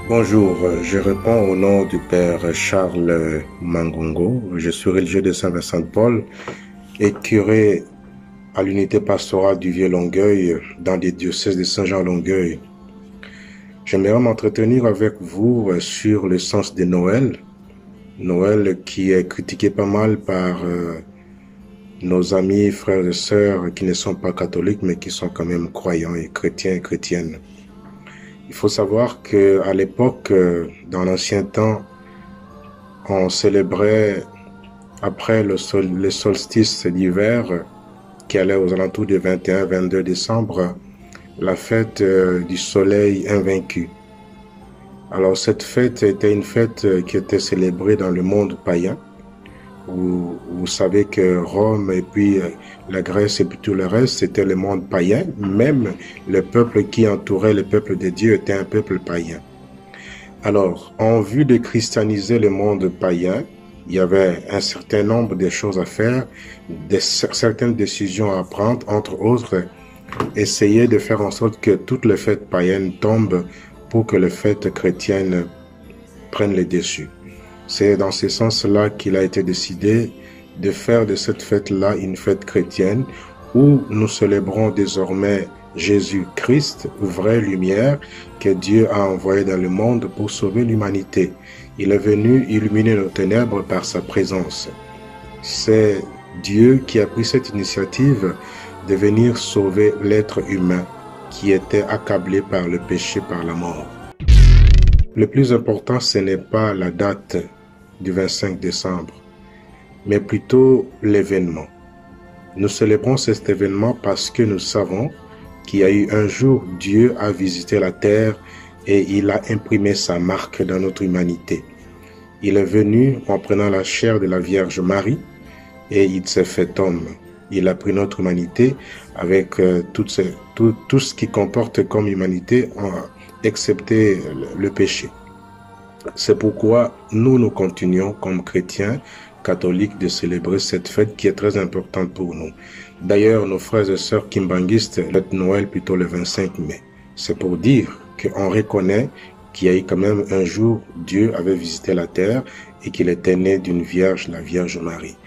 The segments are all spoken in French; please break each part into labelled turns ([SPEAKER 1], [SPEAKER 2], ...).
[SPEAKER 1] Bonjour, je réponds au nom du Père Charles Mangongo. Je suis religieux de Saint-Vincent-de-Paul et curé à l'unité pastorale du Vieux-Longueuil dans les diocèses de Saint-Jean-Longueuil. J'aimerais m'entretenir avec vous sur le sens de Noël. Noël qui est critiqué pas mal par nos amis, frères et sœurs qui ne sont pas catholiques mais qui sont quand même croyants et chrétiens et chrétiennes. Il faut savoir qu'à l'époque, dans l'ancien temps, on célébrait après le solstice d'hiver, qui allait aux alentours du 21-22 décembre, la fête du soleil invaincu. Alors cette fête était une fête qui était célébrée dans le monde païen, où vous savez que Rome et puis la Grèce et puis tout le reste, c'était le monde païen. Même le peuple qui entourait le peuple de Dieu était un peuple païen. Alors, en vue de christianiser le monde païen, il y avait un certain nombre de choses à faire, certaines décisions à prendre, entre autres, essayer de faire en sorte que toutes les fêtes païennes tombent pour que les fêtes chrétiennes prennent le dessus. C'est dans ce sens-là qu'il a été décidé de faire de cette fête-là une fête chrétienne où nous célébrons désormais Jésus-Christ, vraie lumière que Dieu a envoyée dans le monde pour sauver l'humanité. Il est venu illuminer nos ténèbres par sa présence. C'est Dieu qui a pris cette initiative de venir sauver l'être humain qui était accablé par le péché, par la mort. Le plus important, ce n'est pas la date du 25 décembre, mais plutôt l'événement. Nous célébrons cet événement parce que nous savons qu'il y a eu un jour, Dieu a visité la terre et il a imprimé sa marque dans notre humanité. Il est venu en prenant la chair de la Vierge Marie et il s'est fait homme. Il a pris notre humanité avec tout ce qui comporte comme humanité, excepté le péché. C'est pourquoi nous continuons comme chrétiens catholiques de célébrer cette fête qui est très importante pour nous. D'ailleurs, nos frères et sœurs kimbanguistes fêtent Noël plutôt le 25 mai. C'est pour dire qu'on reconnaît qu'il y a eu quand même un jour, Dieu avait visité la terre et qu'il était né d'une vierge, la Vierge Marie.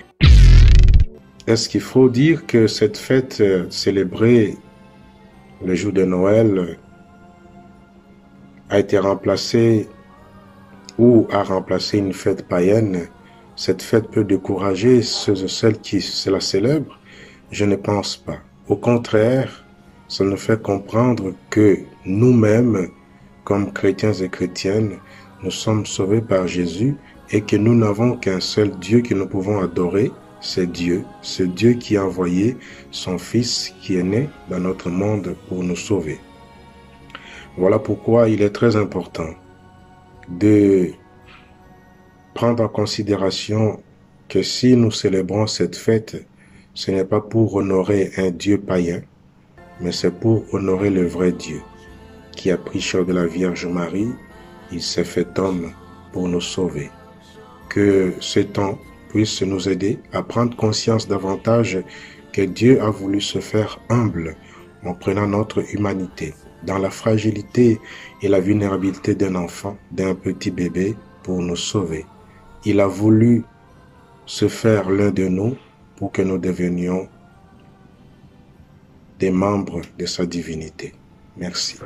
[SPEAKER 1] Est-ce qu'il faut dire que cette fête célébrée le jour de Noël a été remplacée ou a remplacé une fête païenne? Cette fête peut décourager ceux et celles qui la célèbrent? Je ne pense pas. Au contraire, ça nous fait comprendre que nous-mêmes, comme chrétiens et chrétiennes, nous sommes sauvés par Jésus et que nous n'avons qu'un seul Dieu que nous pouvons adorer, c'est Dieu. C'est Dieu qui a envoyé son Fils qui est né dans notre monde pour nous sauver. Voilà pourquoi il est très important de prendre en considération que si nous célébrons cette fête, ce n'est pas pour honorer un Dieu païen, mais c'est pour honorer le vrai Dieu qui a pris chair de la Vierge Marie. Il s'est fait homme pour nous sauver. Que ce temps puisse nous aider à prendre conscience davantage que Dieu a voulu se faire humble en prenant notre humanité dans la fragilité et la vulnérabilité d'un enfant, d'un petit bébé pour nous sauver. Il a voulu se faire l'un de nous pour que nous devenions des membres de sa divinité. Merci.